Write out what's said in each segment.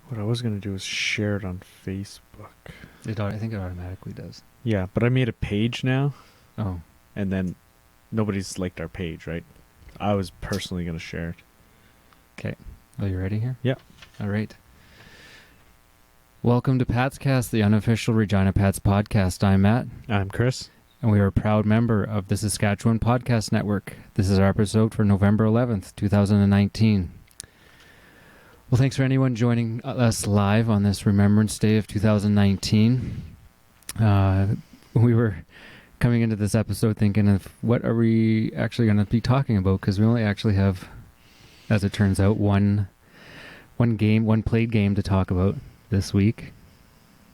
What I was going to do is share it on Facebook. I think it automatically does. Yeah, but I made a page now, Oh, and then nobody's liked our page, right? I was personally going to share it. okay. Are you ready here? Yeah. All right. Welcome to WhlPatscast, the unofficial Regina Pats podcast. I'm Matt, I'm Chris. and we are a proud member of the Saskatchewan Podcast Network. This is our episode for November 11th, 2019. Well, thanks for anyone joining us live on this Remembrance Day of 2019. We were coming into this episode thinking of what are we actually going to be talking about, because we only actually have, as it turns out, one played game to talk about this week.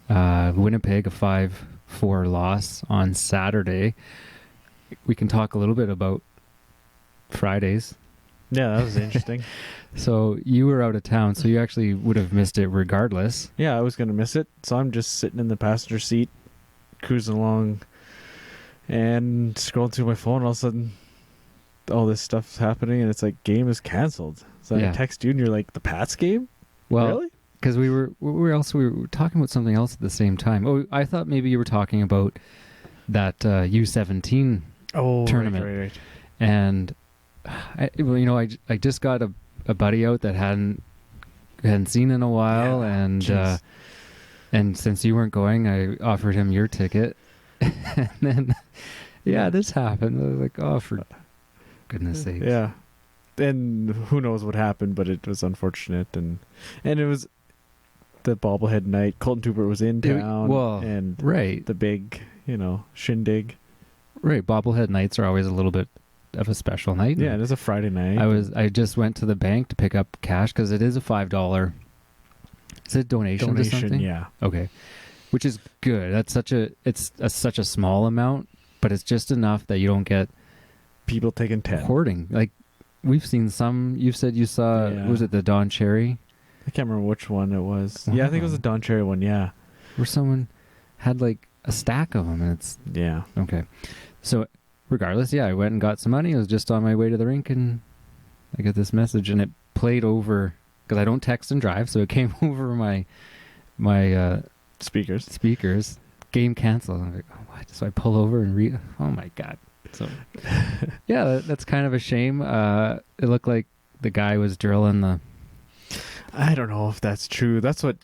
Winnipeg, a 5-4 loss on Saturday. We can talk a little bit about Fridays. Yeah, that was interesting. So you were out of town, so you actually would have missed it regardless. Yeah, I was going to miss it. So I'm just sitting in the passenger seat, cruising along, and scrolling through my phone. All of a sudden, all this stuff's happening, and it's like, game is canceled. So Yeah. I text you, and you're like, the Pats game? Well, Really? because we were talking about something else at the same time. Oh, I thought maybe you were talking about that U17 tournament. Right. And I just got a buddy out that hadn't seen in a while, Jeez. and since you weren't going, I offered him your ticket. And then this happened. I was like, oh, for goodness sake. Yeah. And who knows what happened, but it was unfortunate. And it was the bobblehead night. Colton Tupert was in town. And right. the big, shindig. Right. Bobblehead nights are always a little bit of a special night. Yeah, it is a Friday night. I just went to the bank to pick up cash because it is a $5. Is it donation to something? Yeah. Okay. Which is good. That's such a small amount, but it's just enough that you don't get people taking 10. hoarding. Like we've seen some. You said you saw. Yeah. Was it the Don Cherry? I can't remember which one it was. Yeah, I think it was a Don Cherry one. Yeah. Where someone had like a stack of them, and it's Yeah. okay. So regardless, I went and got some money. I was just on my way to the rink, and I got this message, and it played over because I don't text and drive, so it came over my speakers. Game canceled. I'm like, oh, what? So I pull over and read. Oh my god. So yeah, that's kind of a shame. It looked like the guy was drilling the. I don't know if that's true. That's what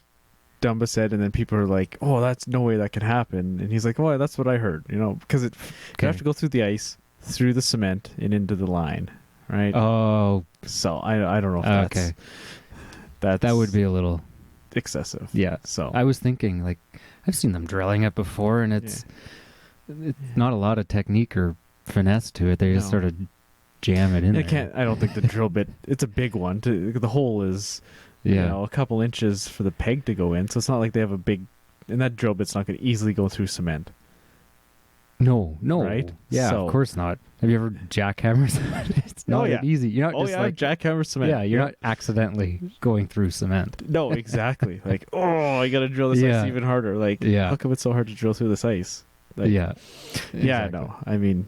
Dumba said, and then people are like, "Oh, that's no way that can happen." And he's like, "Oh, that's what I heard." Because you have to go through the ice, through the cement, and into the line, right? Oh, so I don't know if that would be a little excessive. Yeah. So I was thinking, like, I've seen them drilling it before, and it's not a lot of technique or finesse to it. They just sort of jam it in there. I don't think the drill bit. It's a big one. The hole is. A couple inches for the peg to go in, so it's not like they have a big. And that drill bit's not going to easily go through cement. No, right? Yeah, of course not. Have you ever jackhammered cement? It's not easy. You're not just like jackhammer cement. Yeah, you're not accidentally going through cement. No, exactly. Like, I got to drill this ice even harder. Like, how come it's so hard to drill through this ice? Like, exactly. No. I mean,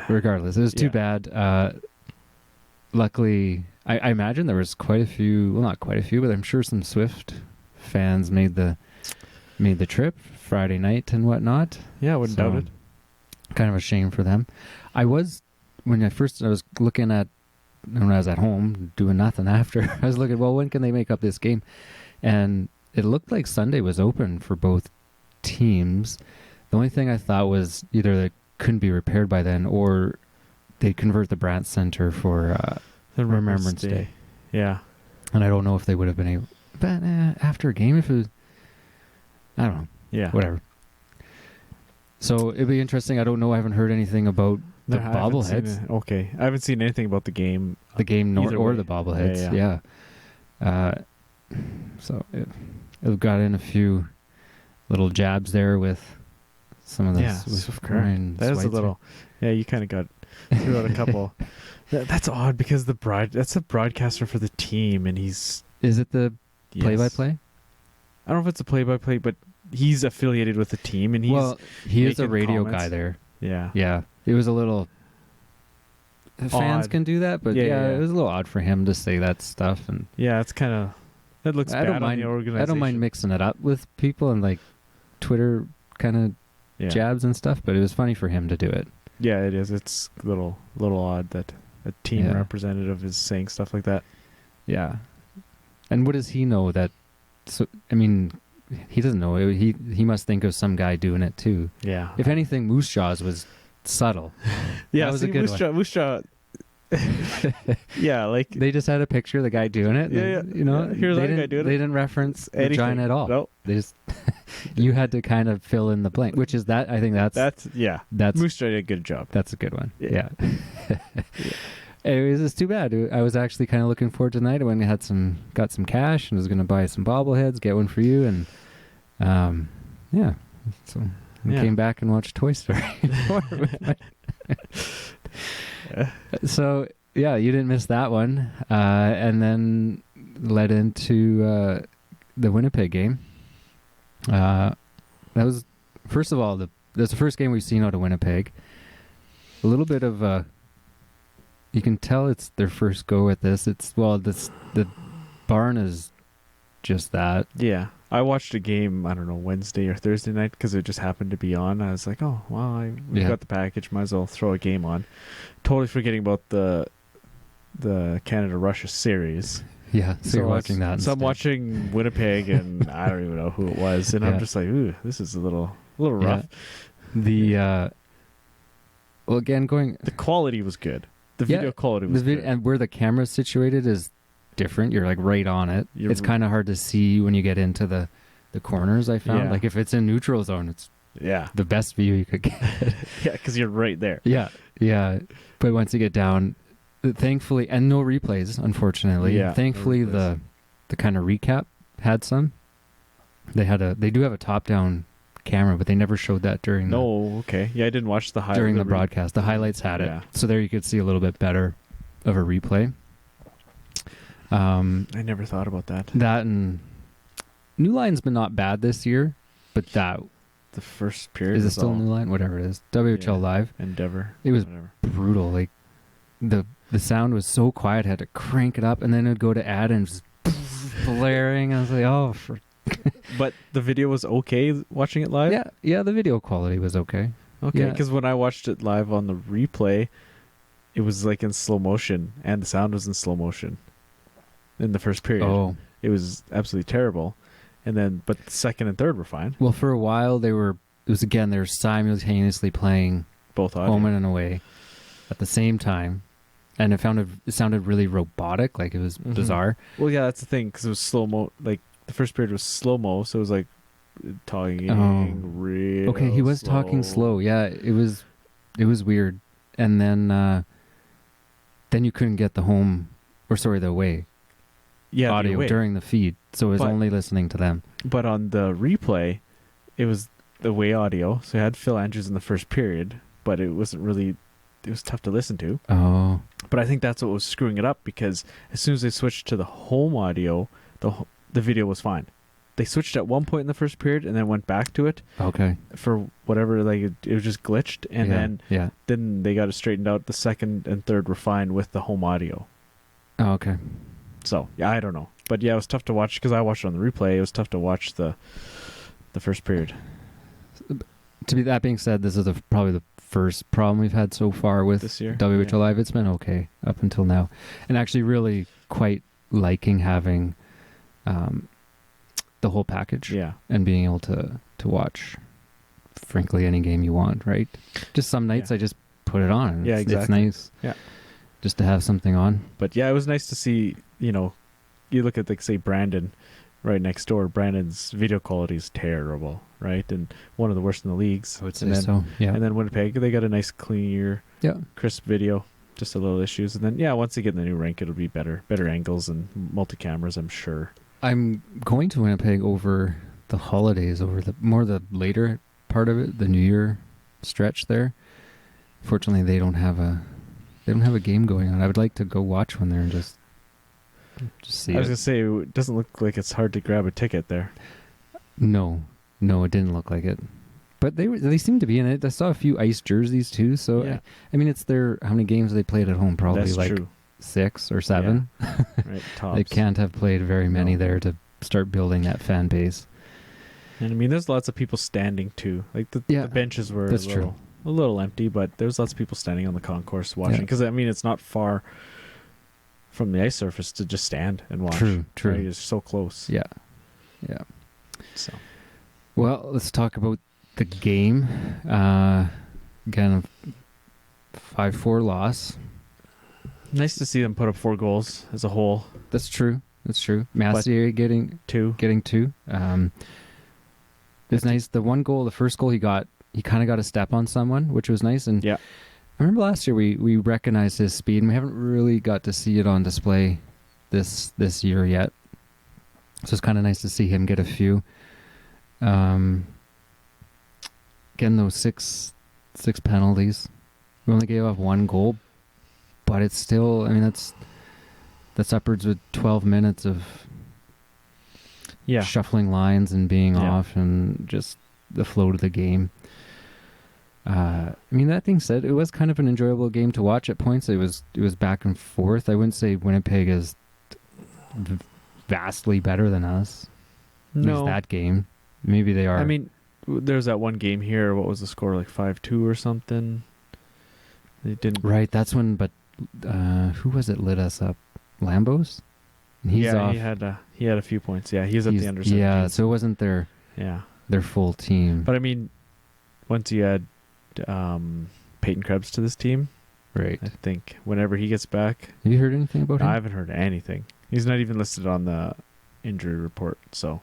regardless, it was too bad. Luckily, I imagine there was quite a few. Well, not quite a few, but I'm sure some Swift fans made the trip Friday night and whatnot. Yeah, I wouldn't doubt it. Kind of a shame for them. I was looking at when I was at home doing nothing after. I was looking, well, when can they make up this game? And it looked like Sunday was open for both teams. The only thing I thought was either they couldn't be repaired by then, or they'd convert the Brandt Center for the Remembrance Day. Yeah. And I don't know if they would have been able. But after a game, if it was, I don't know. Yeah. Whatever. So it'd be interesting. I don't know. I haven't heard anything about the bobbleheads. Okay. I haven't seen anything about the game. The game or the bobbleheads. Yeah. So it got in a few little jabs there with some of the Swift Current. That is a little. Yeah, you kind of got threw out a couple. That's odd because that's a broadcaster for the team, and he's. Is it the play-by-play? I don't know if it's a play-by-play, but he's affiliated with the team, and he is a radio guy there. Yeah. It was a little. Fans can do that, but it was a little odd for him to say that stuff, and it's kind of. That looks I bad don't mind. on the organization. I don't mind mixing it up with people and like Twitter kind of jabs and stuff, but it was funny for him to do it. Yeah, it is. It's a little odd that a team representative is saying stuff like that. Yeah. And what does he know that? So I mean, he doesn't know. He must think of some guy doing it too. Yeah. If anything, Moose Jaws was subtle. Yeah, that was a good one. Moose Jaw. Yeah, like they just had a picture of the guy doing it. Yeah, you know, here's that guy doing it. They didn't reference anything. Vagina at all. Nope. They just you had to kind of fill in the blank, which is that I think that's Moose Jaw did a good job. That's a good one. Yeah. Yeah. Anyways, it's too bad. I was actually kind of looking forward to tonight when I got some cash and was going to buy some bobbleheads, get one for you, and so I came back and watched Toy Story. So yeah, you didn't miss that one, and then led into the Winnipeg game. That was first of all that's the first game we've seen out of Winnipeg. A little bit of you can tell it's their first go at this. The barn is just that. Yeah. I watched a game, I don't know, Wednesday or Thursday night because it just happened to be on. I was like, oh, well, we've got the package. Might as well throw a game on. Totally forgetting about the Canada-Russia series. Yeah, so you're watching that. So I'm watching Winnipeg, and I don't even know who it was. And I'm just like, ooh, this is a little rough. Yeah. Well, again, the quality was good. The video quality was good. And where the camera's situated is different. You're like right on it. It's kind of hard to see when you get into the corners, I found. Like if it's in neutral zone, it's the best view you could get. Yeah, because you're right there. Yeah. But once you get down, thankfully, and no replays, unfortunately. Yeah, thankfully, the kind of recap had some. They do have a top-down camera, but they never showed that during okay. Yeah, I didn't watch the highlights. During the broadcast. The highlights had it. So there you could see a little bit better of a replay. I never thought about that. That and New Line's been not bad this year, but the first period is it still New Line? Whatever it is. WHL Live. Endeavor. It was brutal. Like the sound was so quiet, I had to crank it up, and then it'd go to ad and just blaring. I was like, But the video was okay watching it live? Yeah, the video quality was okay. Okay, because when I watched it live on the replay, it was like in slow motion, and the sound was in slow motion in the first period. Oh. It was absolutely terrible. And then, but the second and third were fine. Well, for a while, they were simultaneously playing both audio. Home and Away at the same time. And it sounded really robotic, like it was bizarre. Well, yeah, that's the thing, because it was slow-mo. Like, the first period was slow-mo, so it was like talking real okay, he was slow. talking slow. Yeah, it was weird. And then you couldn't get the away audio during the feed, so it was only listening to them. But on the replay, it was the away audio, so it had Phil Andrews in the first period, but it wasn't really... It was tough to listen to. Oh. But I think that's what was screwing it up, because as soon as they switched to the home audio, the video was fine. They switched at one point in the first period and then went back to it. Okay. For whatever, like it was just glitched, and then they got it straightened out. The second and third were fine with the home audio. Oh, okay. So yeah, I don't know, but yeah, it was tough to watch because I watched it on the replay. It was tough to watch the first period. That being said, this is probably the first problem we've had so far with this year. WHL Live. It's been okay up until now, and actually really quite liking having the whole package. Yeah, and being able to watch, frankly, any game you want. Right? Just some nights I just put it on. Yeah, exactly. It's nice. Yeah, just to have something on. But yeah, it was nice to see. You look at, like, say, Brandon right next door. Brandon's video quality is terrible, right? And one of the worst in the leagues. I would say so, yeah. And then Winnipeg, they got a nice, clear, crisp video. Just a little issues. And then, once they get in the new rink, it'll be better angles and multi-cameras, I'm sure. I'm going to Winnipeg over the holidays, over the later part of it, the New Year stretch there. Fortunately, they don't have a game going on. I would like to go watch one there and just see it. I was going to say, it doesn't look like it's hard to grab a ticket there. No, it didn't look like it. But they seem to be in it. I saw a few ice jerseys too. So, I mean, it's how many games they played at home? Probably That's like true. 6 or 7. Right, tops. They can't have played very many No. there to start building that fan base. And I mean, there's lots of people standing too. Like the benches were that's a little empty, but there's lots of people standing on the concourse watching. Because I mean, it's not far from the ice surface to just stand and watch. True. Right? It's so close. Yeah. So, well, let's talk about the game. Again, 5-4 loss. nice to see them put up 4 goals as a whole. That's true. Massier getting 2. It's nice. The one goal, the first goal he got, he kind of got a step on someone, which was nice. And Yeah. I remember last year we recognized his speed, and we haven't really got to see it on display this year yet. So it's kind of nice to see him get a few. Again, those six penalties. We only gave up 1 goal, but it's still. I mean, that's upwards of 12 minutes of shuffling lines and being off, and just the flow of the game. I mean, that being said, it was kind of an enjoyable game to watch at points. It was back and forth. I wouldn't say Winnipeg is vastly better than us. No. That game. Maybe they are. I mean, there's that one game here. What was the score? Like 5-2 or something? They didn't. Right, that's when, but who was it lit us up? Lambos? And he's off. He had a few points. Yeah, he's at the under 17. Yeah, so it wasn't their full team. But I mean, once you add Peyton Krebs to this team, right? I think whenever he gets back, have you heard anything about him? I haven't heard anything. He's not even listed on the injury report. So,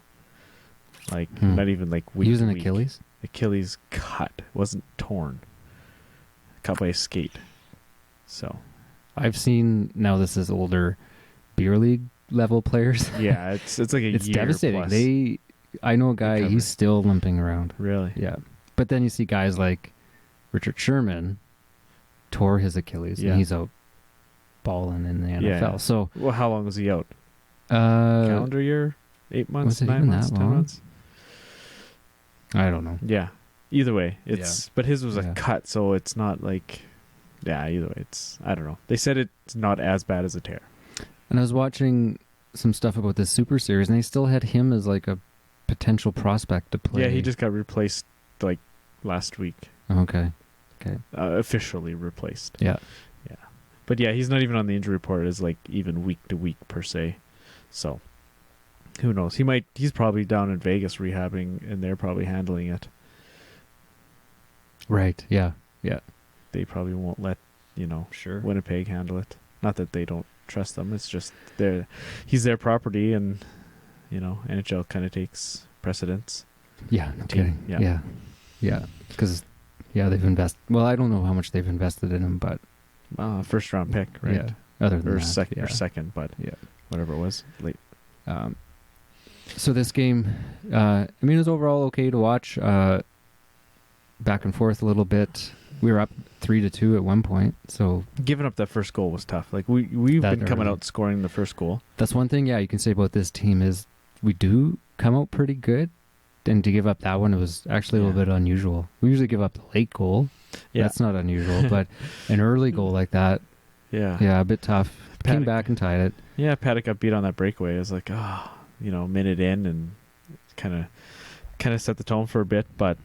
not even like week. He was to an week. Achilles. Achilles cut, wasn't torn. Cut by a skate. So, I've seen, now this is older beer league level players. Yeah, it's like it's year devastating. plus. I know a guy, recovery. he's still limping around. Really? Yeah. But then you see guys like Richard Sherman tore his Achilles, and he's out balling in the NFL. Yeah. So, well, how long was he out? Calendar year? 8 months? 9 months? 10 months? I don't know. Yeah. Either way, but his was a cut, so it's not like, either way, I don't know. They said it's not as bad as a tear. And I was watching some stuff about this Super Series, and they still had him as like a potential prospect to play. Yeah, he just got replaced like last week. Okay. Officially replaced. Yeah. But yeah, he's not even on the injury report as like even week to week per se. So who knows? He's probably down in Vegas rehabbing, and they're probably handling it. Right. Yeah. They probably won't let, Sure. Winnipeg handle it. Not that they don't trust them. It's just he's their property, and NHL kind of takes precedence. Yeah. No kidding. Yeah. Because they've invested. Well, I don't know how much they've invested in him, but first round pick, right? Yeah. Other than or that, second, but whatever it was, late. So this game, I mean, it was overall okay to watch. Back and forth a little bit. We were up 3-2 at one point, so Giving up that first goal was tough. Like we've been coming early. out scoring the first goal. That's one thing. Yeah, you can say about this team is we do come out pretty good, and to give up that one, it was actually a little bit unusual. We usually give up the late goal. Yeah, that's not unusual, but an early goal like that, a bit tough. Came back and tied it. Yeah, Paddock got beat on that breakaway. It was like, minute in, and kind of set the tone for a bit, but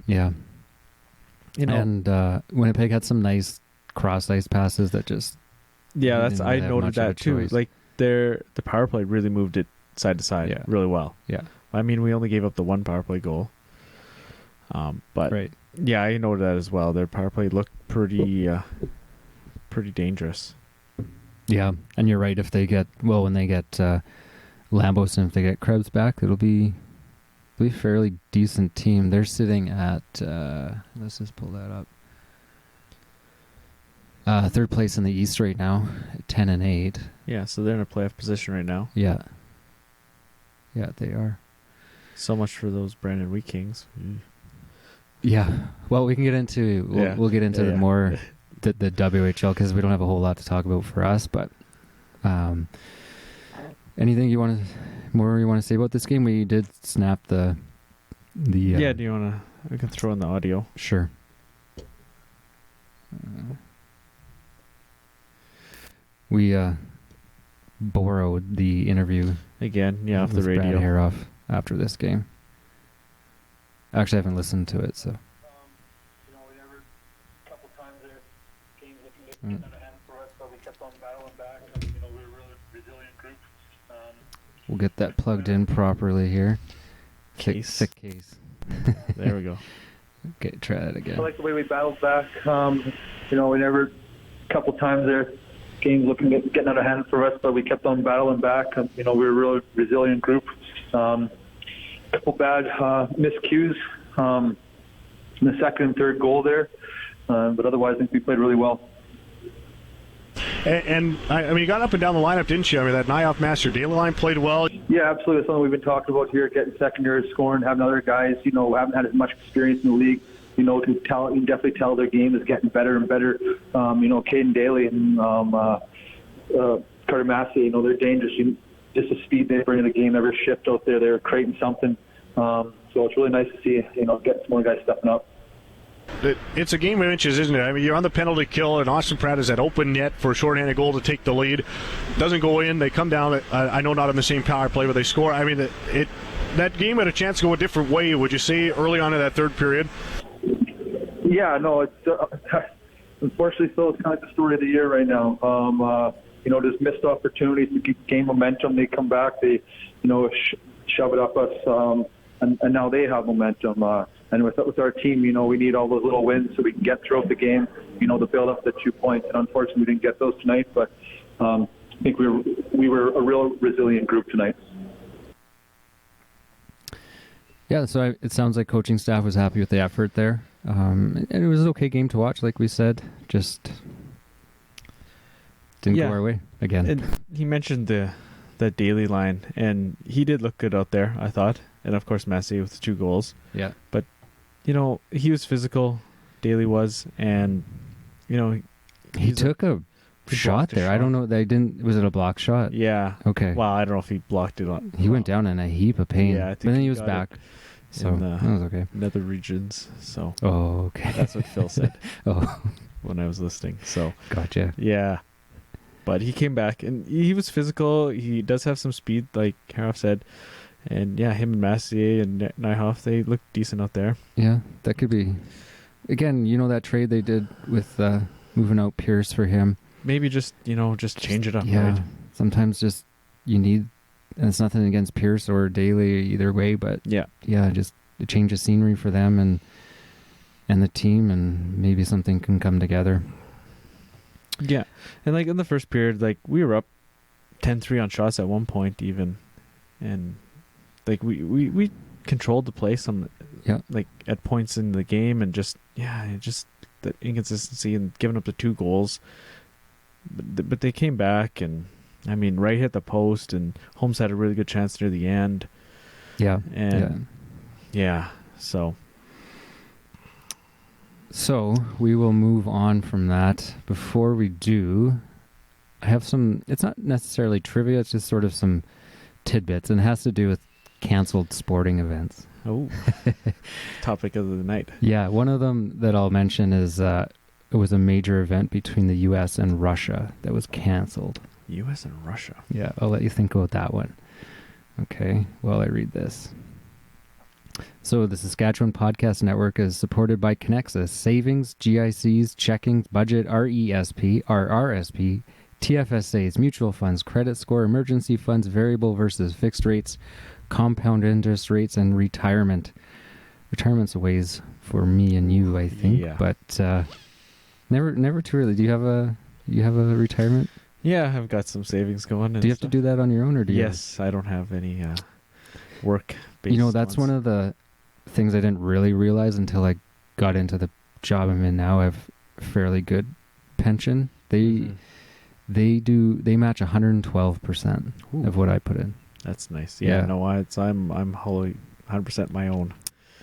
and Winnipeg had some nice cross ice passes that just I noted that too. Choice. Like the power play really moved it side to side really well. Yeah, I mean, we only gave up the one power play goal, but I noted that as well. Their power play looked pretty dangerous. Yeah, and you're right. If they get when they get Lambos, and if they get Krebs back, it'll be a fairly decent team. They're sitting at let's just pull that up. Third place in the East right now, 10-8. Yeah, so they're in a playoff position right now. Yeah, they are. So much for those Brandon Wheat Kings. Yeah. Well, we can get into we'll get into more the WHL, because we don't have a whole lot to talk about for us. But anything you want to say about this game? We did snap the. Do you want to? We can throw in the audio. Sure. We borrowed the interview Again, yeah, off the with Brad radio. Haroff after this game. Actually, I haven't listened to it, so. We never, a couple times there, games looking to get out of hand for us, but we kept on battling back. And, we were a really resilient group. We'll get that plugged in properly here. Case. Thick case. There we go. Okay, try that again. I like the way we battled back. We never, a couple times there, games looking at getting out of hand for us, but we kept on battling back. And, we were a really resilient group. Couple bad miscues in the second and third goal there, but otherwise I think we played really well. And you got up and down the lineup, didn't you? I mean, that Nyhoff Master Daly line played well. Yeah, absolutely. That's something we've been talking about here, getting secondary scoring, having other guys, haven't had as much experience in the league, you can definitely tell their game is getting better and better. Caden Daly and Carter Massey, they're dangerous. Just the speed they bring in the game, every shift out there, they're creating something. So it's really nice to see, get some more guys stepping up. It's a game of inches, isn't it? I mean, you're on the penalty kill, and Austin Pratt is at open net for a shorthanded goal to take the lead. Doesn't go in. They come down. I know not on the same power play, but they score. I mean, that game had a chance to go a different way, would you say, early on in that third period? Yeah, no, it's unfortunately still it's kind of like the story of the year right now. There's missed opportunities to gain momentum. They come back, they, shove it up us, and now they have momentum. And with our team, we need all those little wins so we can get throughout the game, to build up the 2 points. And unfortunately, we didn't get those tonight, but I think we were a real resilient group tonight. Yeah, so it sounds like coaching staff was happy with the effort there. And it was an okay game to watch, like we said. Just didn't go our way again. And he mentioned that Daly line, and he did look good out there, I thought. And, of course, Massey with 2 goals. Yeah. But, he was physical, Daly was, and, he took a shot there. I don't know. Was it a block shot? Yeah. Okay. Well, I don't know if he blocked it on. He went down in a heap of pain. Yeah, I think but then he he was got back. So that was okay. Nether regions. So. Oh, okay. That's what Phil said. Oh. When I was listening. So. Gotcha. Yeah. But he came back, and he was physical. He does have some speed, like Haroff said. And, yeah, him and Massier and Nyhoff, they look decent out there. Yeah, that could be. Again, that trade they did with moving out Pierce for him. Maybe just change it up, yeah, right? Sometimes just you need, and it's nothing against Pierce or Daly either way, but yeah, just a change of scenery for them and the team, and maybe something can come together. Yeah, and like in the first period, like we were up 10-3 on shots at one point even, and like we controlled the play like at points in the game, and just the inconsistency and giving up the 2 goals. But they came back, and I mean, Wright hit the post, and Holmes had a really good chance near the end. Yeah, and so we will move on from that. Before we do, I have some. It's not necessarily trivia; it's just sort of some tidbits, and it has to do with canceled sporting events. Oh, topic of the night. Yeah, one of them that I'll mention is it was a major event between the U.S. and Russia that was canceled. U.S. and Russia. Yeah, I'll let you think about that one. Okay, while I read this. So the Saskatchewan Podcast Network is supported by Connexus, Savings, GICs, Checkings, Budget, RESP, RRSP, TFSAs, Mutual Funds, Credit Score, Emergency Funds, Variable versus Fixed Rates, Compound Interest Rates, and Retirement. Retirement's a ways for me and you, I think, but never too early. Do you have a retirement? Yeah, I've got some savings going. Do you have to do that on your own, or do you? Yes, I don't have any work. That's one of the things I didn't really realize until I got into the job I'm in now. I have a fairly good pension. They match 112% of what I put in. That's nice. Yeah. No, I'm wholly 100% my own.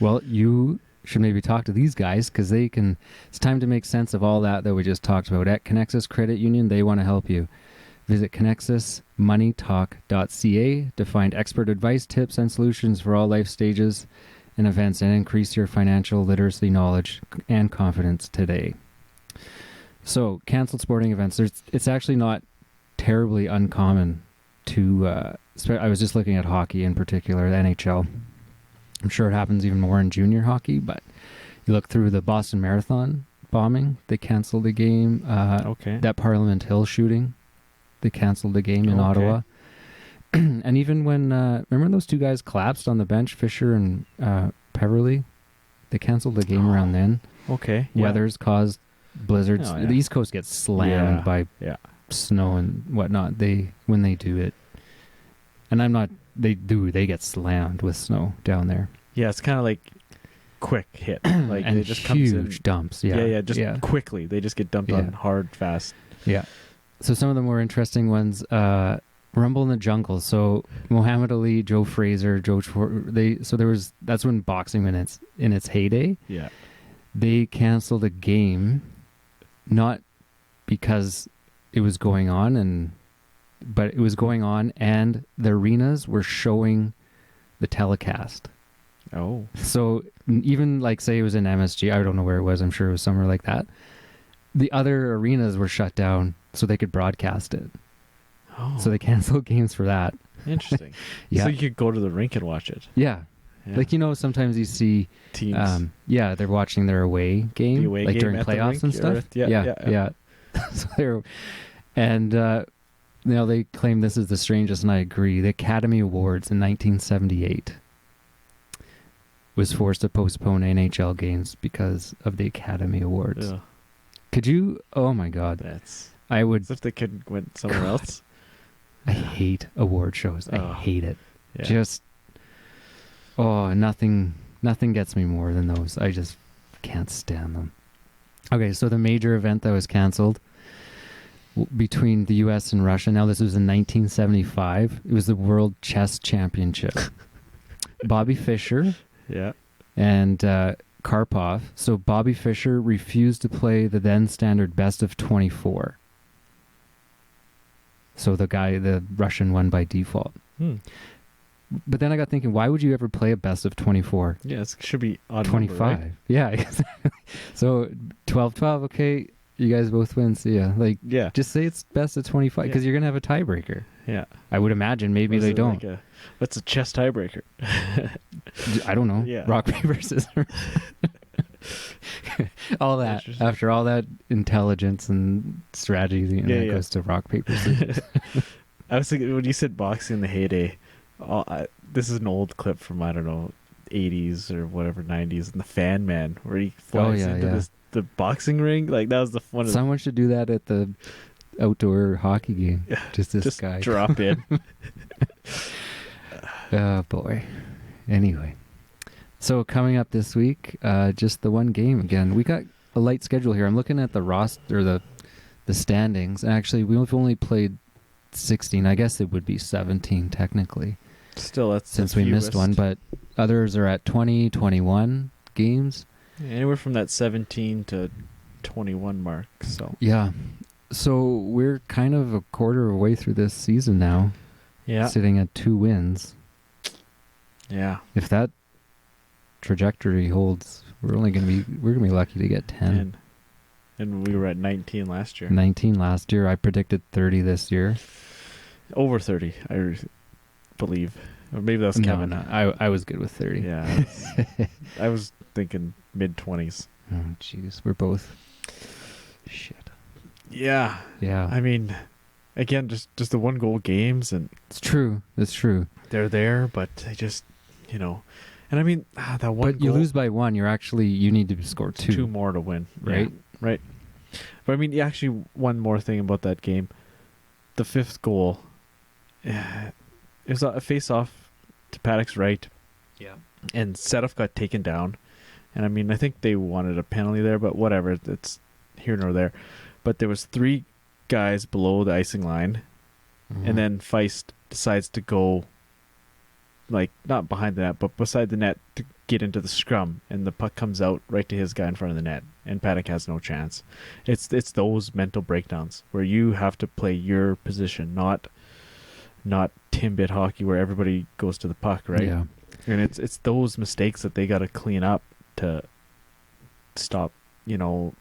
Well, you should maybe talk to these guys, because it's time to make sense of all that we just talked about. At Connexus Credit Union, they want to help you. Visit connexusmoneytalk.ca to find expert advice, tips, and solutions for all life stages and events, and increase your financial literacy knowledge and confidence today. So, canceled sporting events. It's actually not terribly uncommon to, I was just looking at hockey in particular, the NHL. I'm sure it happens even more in junior hockey, but you look through the Boston Marathon bombing, they canceled the game. Okay. That Parliament Hill shooting, they canceled the game in Okay. Ottawa. And even when, remember those two guys collapsed on the bench, Fisher and Peverly? They canceled the game around then. Okay. Yeah. Weathers caused blizzards. Oh, yeah. The East Coast gets slammed by snow and whatnot. When they do it, and they get slammed with snow down there. Yeah, it's kind of like quick hit. Like and they just comes in, huge dumps. Yeah, just quickly. They just get dumped on hard, fast. Yeah. So some of the more interesting ones, Rumble in the Jungle. So Muhammad Ali, Joe Frazier, that's when boxing in its heyday. Yeah. They canceled a game, not because it was going on, but it was going on, and the arenas were showing the telecast. Oh. So even like say it was in MSG, I don't know where it was. I'm sure it was somewhere like that. The other arenas were shut down so they could broadcast it. Oh. So they canceled games for that. Interesting. Yeah. So you could go to the rink and watch it. Yeah. Like, sometimes you see teams. They're watching their away game, The away like game during at the playoffs rink, and stuff. yeah. So they're, and they claim this is the strangest, and I agree. The Academy Awards in 1978 was forced to postpone NHL games because of the Academy Awards. Ugh. Could you? Oh my God! I would. As if they could went somewhere else. I hate award shows. I hate it. Yeah. Just nothing gets me more than those. I just can't stand them. Okay, so the major event that was canceled between the U.S. and Russia. Now this was in 1975. It was the World Chess Championship. Bobby Fischer. Yeah. And Karpov. So Bobby Fischer refused to play the then standard best of 24. So the Russian won by default. But then I got thinking, why would you ever play a best of 24? Yeah, it should be odd 25. Number, right? Yeah, exactly. So 12-12, okay, you guys both win, see ya. Like, just say it's best of 25 because you're going to have a tiebreaker. Yeah. I would imagine maybe they don't. What's a chess tiebreaker? I don't know. Yeah. Rock, paper, scissors. All that. After all that intelligence and strategy, it goes to rock, paper, scissors. I was thinking, when you said boxing in the heyday, this is an old clip from, I don't know, 80s or whatever, 90s, and the Fan Man, where he flies into the boxing ring. Like, that was the fun. Someone should do that at the outdoor hockey game. Yeah, just guy. Drop in. Oh, boy. Anyway. So, coming up this week, just the one game again. We got a light schedule here. I'm looking at the roster, the standings. Actually, we've only played 16. I guess it would be 17 technically. Still, that's since we missed one, but others are at 20, 21 games. Anywhere from that 17 to 21 mark. So so we're kind of a quarter of the way through this season now. Yeah, sitting at 2 wins. Yeah, if that trajectory holds, we're gonna be lucky to get 10. And we were at 19 last year. 19 last year. I predicted 30 this year. Over 30, I believe. Or maybe that was Kevin. No, I was good with 30. Yeah. I was thinking mid-20s. Oh, jeez. We're both. Shit. Yeah. Yeah. I mean, again, just the one-goal games. And it's true. It's true. They're there, but they just, And I mean, that one But you lose by 1. You need to score 2. 2 more to win. Right? Yeah, right. But I mean, actually, one more thing about that game. The 5th goal, it was a face-off to Paddock's right. Yeah. And Sedov got taken down. And I mean, I think they wanted a penalty there, but whatever. It's here nor there. But there was 3 guys below the icing line. Mm-hmm. And then Feist decides to go, like, not behind the net, but beside the net to get into the scrum. And the puck comes out right to his guy in front of the net. And Paddock has no chance. It's those mental breakdowns where you have to play your position, not Timbit hockey where everybody goes to the puck, right? Yeah. And it's those mistakes that they got to clean up to stop, to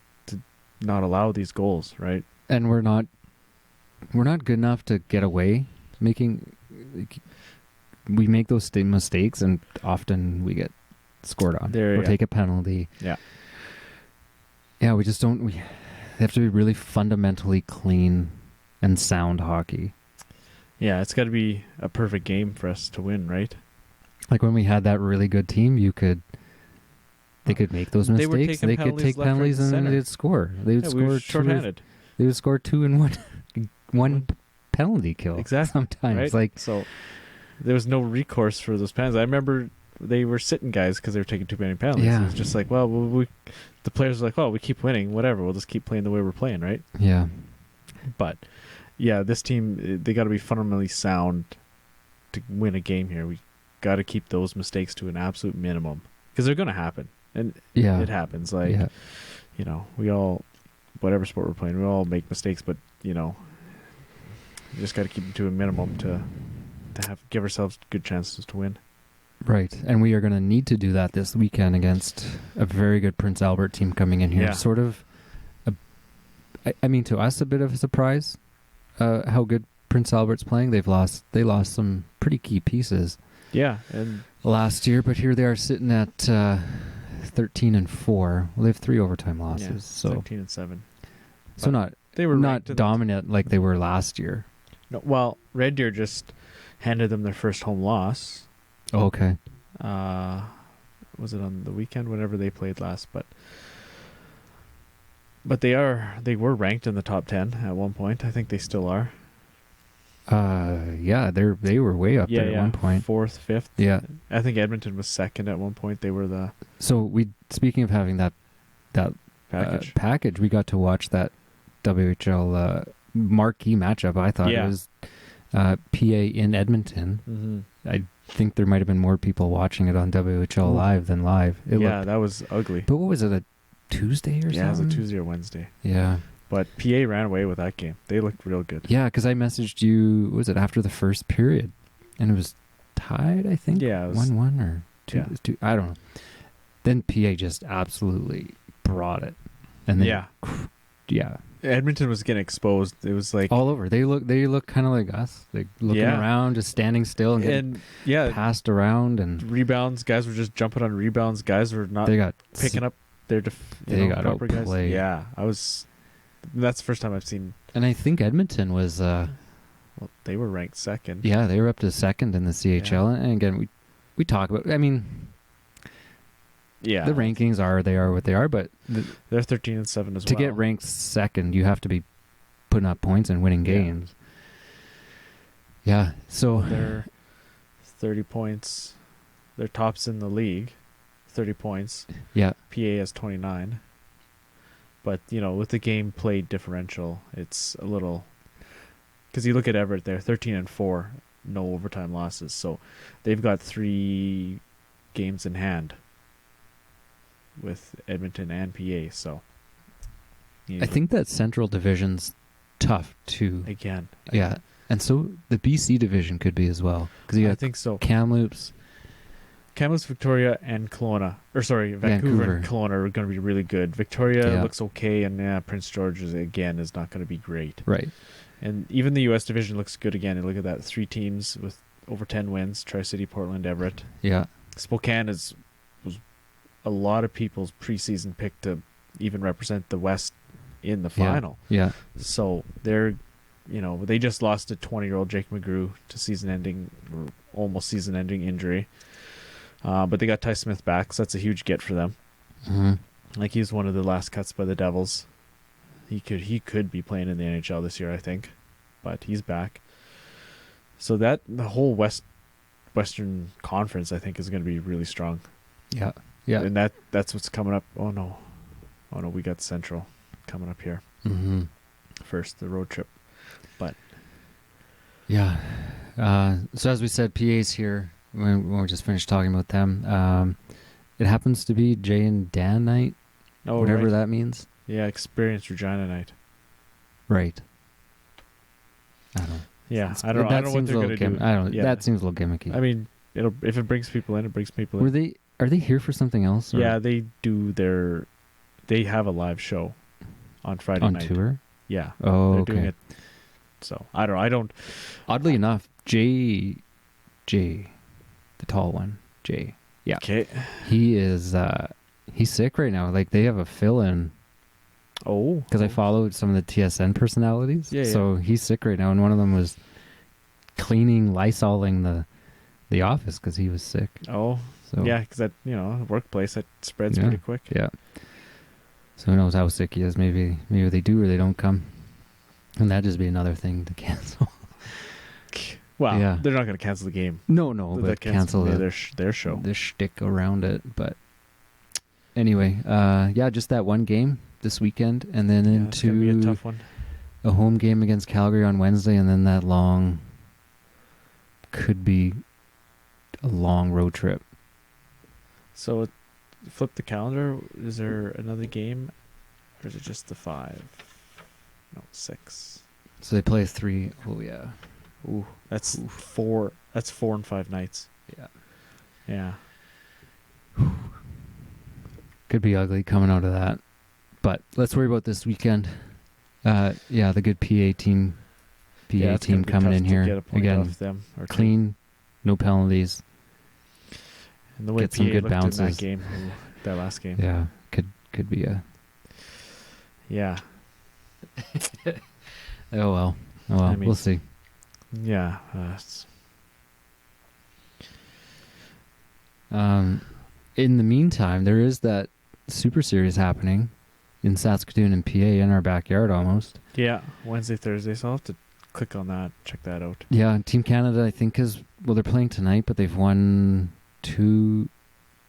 not allow these goals, right? And we're not good enough to get away. we make those mistakes, and often we get scored on or take a penalty. Yeah. Yeah, we just don't. We have to be really fundamentally clean and sound hockey. Yeah, it's got to be a perfect game for us to win, right? Like when we had that really good team, they could make those They were mistakes. taking They could penalties take left, right, penalties and and center. they'd score. They would Yeah, we score were shorthanded. They would score 2 in one penalty kill. Exactly. Sometimes, Right? like So there was no recourse for those penalties. I remember they were sitting guys because they were taking too many penalties. Yeah. It was just like, the players were like, well, we keep winning, whatever. We'll just keep playing the way we're playing, right? yeah, But yeah, this team, they got to be fundamentally sound to win a game here. We got to keep those mistakes to an absolute minimum because they're going to happen, and yeah, it happens. Like yeah. you know, we all, whatever sport we're playing, we all make mistakes, but you know, you just got to keep them to a minimum to give ourselves good chances to win. Right, and we are going to need to do that this weekend against a very good Prince Albert team coming in here. Yeah. Sort of, I mean, to us, a bit of a surprise how good Prince Albert's playing. They lost some pretty key pieces Yeah, and last year, but here they are sitting at 13-4. Well, they have 3 overtime losses, yeah, so 13-7. so not They were not ranked in dominant like they were last year. No, well, Red Deer just handed them their first home loss. Oh, okay. Was it on the weekend? Whenever they played last, but they were ranked in the top 10 at one point. I think they still are. Yeah, they were way up there at one point. 4th, 5th. Yeah. I think Edmonton was second at one point. They were the So speaking of having that package, we got to watch that WHL marquee matchup. I thought it was PA in Edmonton. Mm-hmm. I think there might have been more people watching it on WHL live than live. That was ugly. But what was it, a Tuesday or something? Yeah, it was a Tuesday or Wednesday. Yeah. But PA ran away with that game. They looked real good. Yeah, because I messaged you, was it after the first period? And it was tied, I think? Yeah. It was 1-1 or 2, yeah. 2. I don't know. Then PA just absolutely brought it. And then, yeah. Edmonton was getting exposed. It was like all over. They look kind of like us. Like looking around, just standing still and getting passed around and rebounds. Guys were just jumping on rebounds. Guys were not picking up their got outplayed. Guys. Yeah, that's the first time I've seen. And I think Edmonton was they were ranked second. Yeah, they were up to second in the CHL. Yeah. And again, we talk about, I mean, yeah, the rankings are what they are, but they're 13-7 as well. To get ranked second, you have to be putting up points and winning games. Yeah, so they're 30 points. They're tops in the league, 30 points. Yeah, PA has 29. But with the game played differential, it's a little because you look at Everett, they're 13-4, no overtime losses, so they've got 3 games in hand with Edmonton and PA. So I think that Central Division's tough too. Again, yeah, and so the BC division could be as well because I think so. Kamloops, Victoria, and Kelowna, Vancouver and Kelowna are going to be really good. Victoria looks okay, and Prince George is not going to be great. Right. And even the U.S. division looks good again. And look at that, 3 teams with over 10 wins: Tri-City, Portland, Everett. Yeah. Spokane was a lot of people's preseason pick to even represent the West in the final. Yeah. So they're, they just lost a 20-year-old Jake McGrew to almost season-ending injury. But they got Ty Smith back, so that's a huge get for them. Mm-hmm. Like, he's one of the last cuts by the Devils. He could be playing in the NHL this year, I think, but he's back. So that the whole Western Conference, I think, is going to be really strong. Yeah, yeah, and that's what's coming up. Oh no, we got Central coming up here first, the road trip. But yeah, so as we said, PA's here. When we just finished talking about them, it happens to be Jay and Dan night, whatever that means. Yeah, Experience Regina night. Right. I don't know. Yeah, I don't know what they're going to do. I don't know. That seems a little gimmicky. I mean, if it brings people in, it brings people in. Are they here for something else? Or? Yeah, they have a live show on Friday night. On tour? Yeah. Oh, they're okay. doing it. So, I don't. Oddly enough, J, the tall one, Jay. Yeah. Okay. He is, he's sick right now. Like, they have a fill-in. Oh. Because I followed some of the TSN personalities. Yeah, so he's sick right now, and one of them was Lysoling the office because he was sick. Oh. So Yeah, because that, workplace, that spreads Yeah. pretty quick. Yeah. So who knows how sick he is? Maybe they do or they don't come, and that'd just be another thing to cancel. Well, Yeah. they're not going to cancel the game. No, They'll but cancel their show. the shtick around it. But anyway, just that one game this weekend, and then Yeah, it's going to be a tough one. a home game against Calgary on Wednesday, and then that could be a long road trip. So, flip the calendar. Is there another game, or is it just the 5? No, 6. So they play 3. Oh yeah. Ooh, that's 4. That's 4 and 5 nights. Yeah. Yeah. Could be ugly coming out of that. But let's worry about this weekend. The good PA team It's gonna be coming tough in to here get a point again. off them, or Clean, no penalties. And the way get some PA good looked in bounces. that game, that last game. Yeah, could be a. Yeah. Oh well. I mean, we'll see. Yeah. In the meantime, there is that Super Series happening in Saskatoon and PA in our backyard almost. Yeah. Wednesday, Thursday. So I'll have to click on that, check that out. Yeah, Team Canada, I think, they're playing tonight, but they've won 2.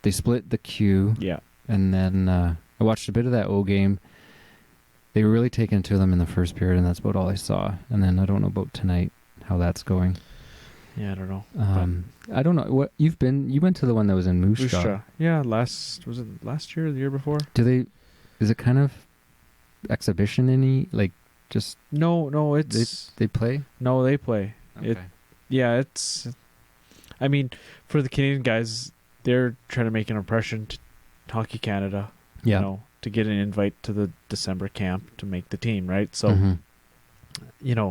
They split the Q. Yeah. And then I watched a bit of that O game. They were really taking it to them in the first period, and that's about all I saw. And then I don't know about tonight, how that's going. Yeah, I don't know. I don't know. What you went to the one that was in Moose Jaw. Yeah, was it last year or the year before? Is it kind of exhibition-y? Like, just... No, it's... They play? No, they play. Okay. It's... I mean, for the Canadian guys, they're trying to make an impression to Hockey Canada. Yeah. To get an invite to the December camp to make the team, right? So, Mm-hmm.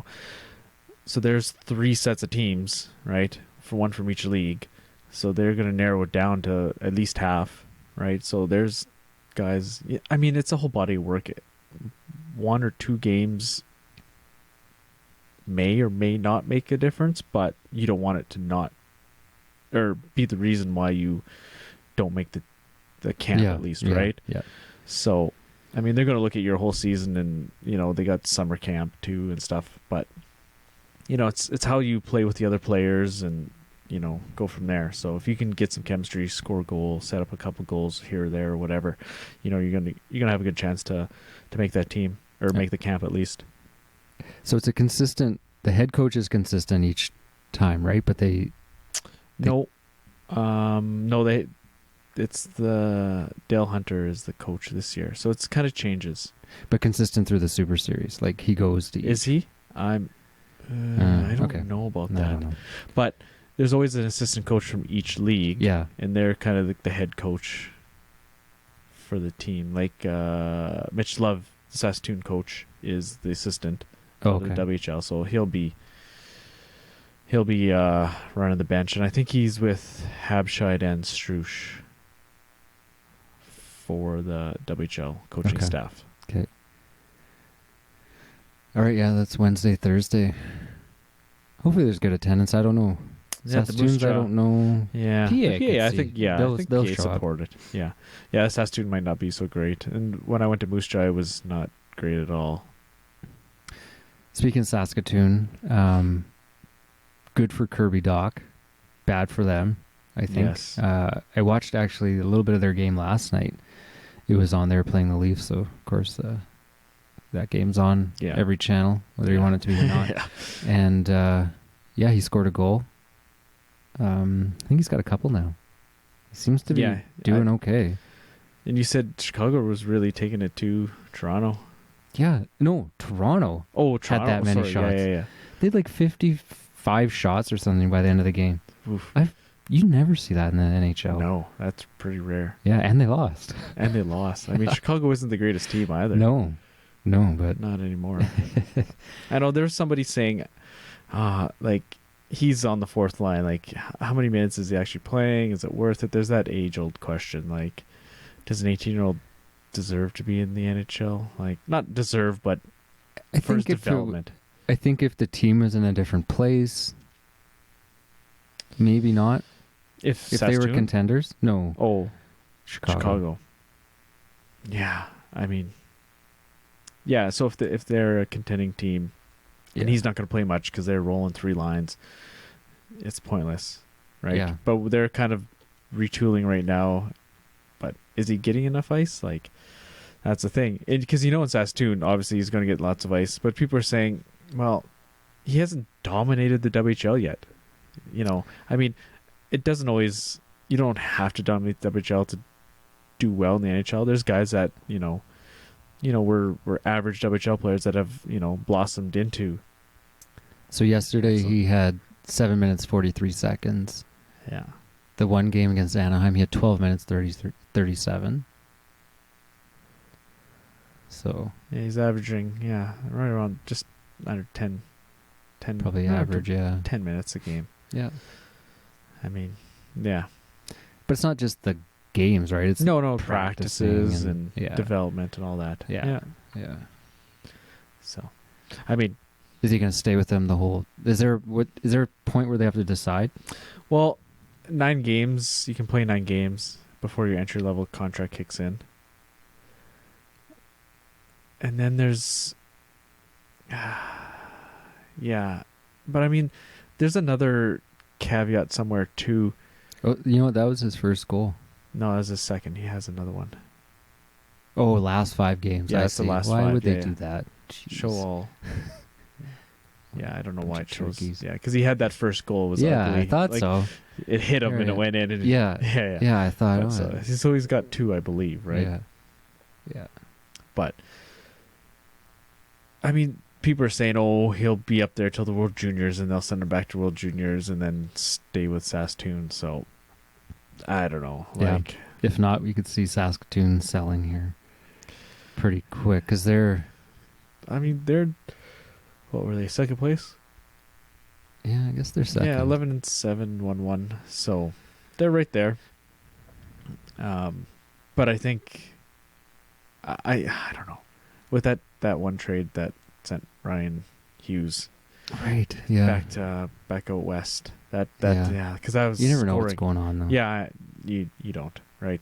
So there's 3 sets of teams, right? For one from each league. So they're going to narrow it down to at least half, right? So there's guys... I mean, it's a whole body of work. 1 or 2 games may or may not make a difference, but you don't want it to not... or be the reason why you don't make the camp at least, right? Yeah. So, I mean, they're going to look at your whole season, and they got summer camp too and stuff. But it's how you play with the other players, and go from there. So if you can get some chemistry, score a goal, set up a couple goals here or there or whatever, you're gonna have a good chance to make that team or make the camp at least. So it's a consistent. The head coach is consistent each time, right? But it's the Dale Hunter is the coach this year, so it's kind of changes. But consistent through the Super Series, like he goes to. Is he? I don't know about that. I don't know. But there's always an assistant coach from each league. Yeah, and they're kind of the head coach for the team. Like Mitch Love, the Saskatoon coach, is the assistant of the WHL, so he'll be running the bench, and I think he's with Habscheid and Strush for the WHL coaching staff. Okay. All right, yeah, that's Wednesday, Thursday. Hopefully there's good attendance. I don't know. Saskatoons, I don't know. Yeah. PA, I think they'll show up. support it. Yeah, Saskatoon might not be so great. And when I went to Moose Jaw, it was not great at all. Speaking of Saskatoon, good for Kirby Doc, bad for them, I think. Yes. I watched actually a little bit of their game last night. It was on there playing the Leafs, so of course that game's on every channel, whether you want it to be or not. Yeah. And he scored a goal. I think he's got a couple now. He seems to be doing okay. And you said Chicago was really taking it to Toronto. Yeah, no, Toronto. Oh, Toronto had that many shots. Yeah. They had like 55 shots or something by the end of the game. Oof. You never see that in the NHL. No, that's pretty rare. Yeah, and they lost. I mean, Chicago isn't the greatest team either. No, but not anymore. I know there was somebody saying, he's on the fourth line. Like, how many minutes is he actually playing? Is it worth it? There's that age-old question. Like, does an 18-year-old deserve to be in the NHL? Like, not deserve, but for his development. I think if the team was in a different place, maybe not. If they were contenders, no. Oh, Chicago. Yeah, I mean, yeah. So if they're a contending team, and he's not going to play much because they're rolling 3 lines, it's pointless, right? Yeah. But they're kind of retooling right now. But is he getting enough ice? Like, that's the thing. Because in Saskatoon, obviously he's going to get lots of ice. But people are saying, well, he hasn't dominated the WHL yet. I mean, it doesn't always. You don't have to dominate the WHL to do well in the NHL. There's guys that were average WHL players that have blossomed into. So yesterday he had 7 minutes 43 seconds. Yeah. The one game against Anaheim, he had 12 minutes 37. So yeah, he's averaging right around just under 10 probably average, 10 minutes a game. Yeah. I mean, yeah. But it's not just the games, right? It's no practices and yeah. development and all that. Yeah. So, I mean, is he going to stay with them the whole? Is there a point where they have to decide? Well, 9 games. You can play 9 games before your entry level contract kicks in, and then there's, yeah, but I mean, there's another caveat somewhere too. Oh, that was his first goal. No, that was his second. He has another one. Oh, last 5 games. Yeah, that's the last 5. Why would they do that? Jeez. Show all. Yeah, I don't know why it chose. Turkeys. Yeah, because he had that first goal. It was yeah, ugly. I thought so. It hit him and it went in. And yeah, I thought. So he's got 2, I believe, right? Yeah. But I mean, people are saying, "Oh, he'll be up there till the World Juniors, and they'll send him back to World Juniors, and then stay with Saskatoon." So I don't know. Like, if not, we could see Saskatoon selling here pretty quick because they're. I mean, they're. What were they? Second place? Yeah, I guess they're second. Yeah, 11-7, 1-1. So they're right there. But I think I don't know. With that one trade that sent Ryan Hughes right, yeah, back out west. Because that was you never know what's going on though. Yeah, you don't, right?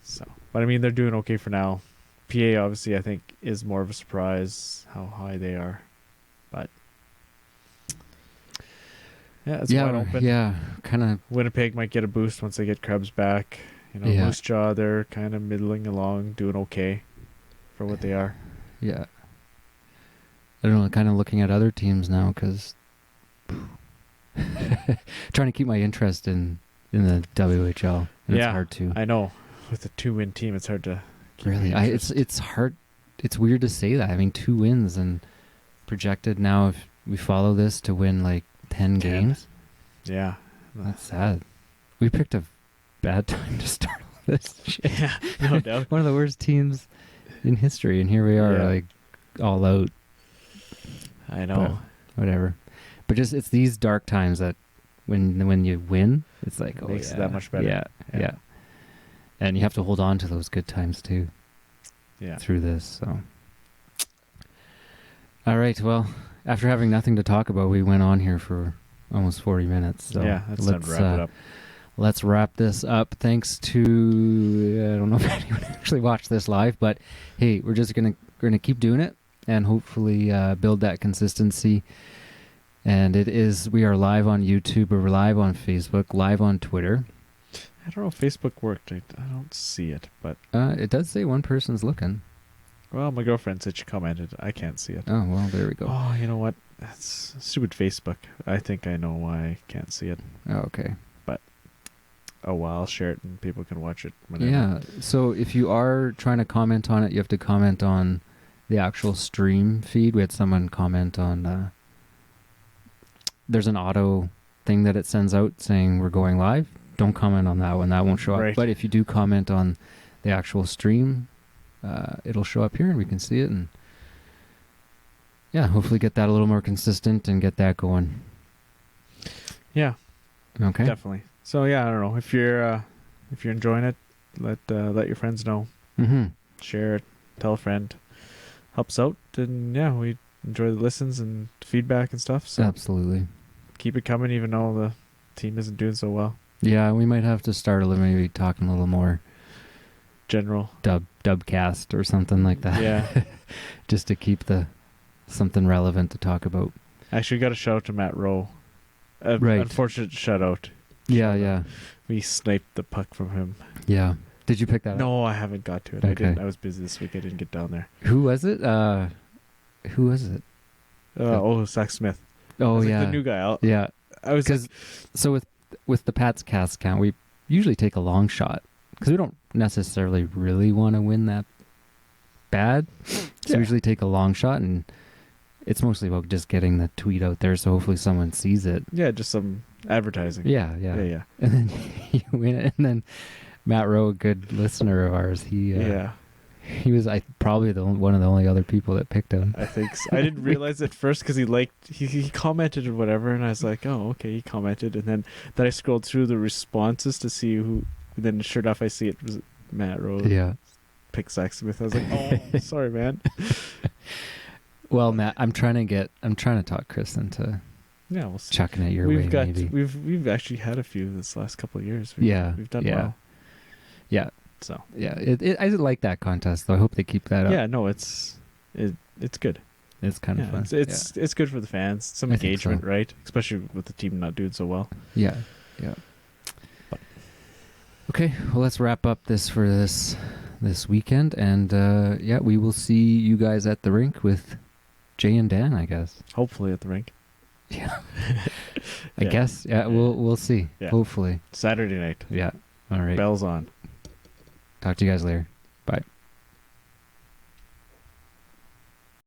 So, but I mean, they're doing okay for now. PA obviously I think is more of a surprise how high they are, but yeah, it's wide open. Yeah, kind of. Winnipeg might get a boost once they get Krebs back. Moose Jaw, they're kind of middling along, doing okay for what they are. Yeah. I don't know, kind of looking at other teams now because trying to keep my interest in the WHL. And it's hard to. I know. With a 2-win team, it's hard to keep really. It's hard. It's weird to say that. I mean, 2 wins and projected now if we follow this to win like 10 games. Yeah. That's sad. We picked a bad time to start this shit. Yeah, no doubt. One of the worst teams in history, and here we are, like all out. I know. But whatever. But just it's these dark times that when you win, it's like it makes it that much better. Yeah. And you have to hold on to those good times too. Yeah. Through this, so. All right. Well, after having nothing to talk about, we went on here for almost 40 minutes. So yeah, let's wrap it up. Let's wrap this up. Thanks to I don't know if anyone actually watched this live, but hey, we're just gonna keep doing it and hopefully build that consistency. And we are live on YouTube, we're live on Facebook, live on Twitter. I don't know if Facebook worked. I don't see it, but it does say one person's looking. Well, my girlfriend said she commented. I can't see it. Oh well, there we go. Oh, you know what? That's stupid Facebook. I think I know why I can't see it. Oh, okay. Oh, well, I'll share it and people can watch it whenever. Yeah, so if you are trying to comment on it, you have to comment on the actual stream feed. We had someone comment on... there's an auto thing that it sends out saying we're going live. Don't comment on that one. That won't show up. But if you do comment on the actual stream, it'll show up here and we can see it. And yeah, hopefully get that a little more consistent and get that going. Yeah, Okay. definitely. So yeah, I don't know if you're enjoying it, let your friends know, Mm-hmm. share it, tell a friend, helps out, and yeah, we enjoy the listens and feedback and stuff. So Absolutely. keep it coming, even though the team isn't doing so well. Yeah, we might have to start maybe talking a little more General dubcast or something like that. Yeah. Just to keep something relevant to talk about. Actually, got a shout out to Matt Rowe. Right. Unfortunate shutout. Yeah, Shout yeah. out. We sniped the puck from him. Yeah. Did you pick that up? No, I haven't got to it. Okay. I didn't. I was busy this week. I didn't get down there. Who was it? Who was it? Zach Smith. I Oh, was yeah. like the new guy. Yeah. I was Because so with the PatsCast count, we usually take a long shot because we don't necessarily really want to win that bad. So Yeah. we usually take a long shot, and it's mostly about just getting the tweet out there. So hopefully someone sees it. just some advertising. Yeah. Yeah. And then you win it. And then Matt Rowe, a good listener of ours, he was probably one of the only other people that picked him. I think so. I didn't realize at first because he commented or whatever, and I was like, oh, okay, he commented, and then I scrolled through the responses to see who. And then sure enough, I see it was Matt Rowe. Yeah. Pick Zach Smith. I was like, oh, sorry, man. Well, Matt, I'm trying to talk Chris into Yeah, we'll see. chucking it your way. Maybe We've actually had a few this last couple of years. Yeah, we've done yeah. well. Yeah. So Yeah, I like that contest, though. I hope they keep that up. yeah, no, it's good. It's kind of fun. It's good for the fans. Some I think engagement, so. right? Especially with the team not doing so well. Yeah. Okay, well, let's wrap up this weekend, and we will see you guys at the rink with Jay and Dan, I guess. Hopefully at the rink. Yeah. I guess. Yeah, we'll see. Yeah. Hopefully. Saturday night. Yeah. All right. Bells on. Talk to you guys later. Bye.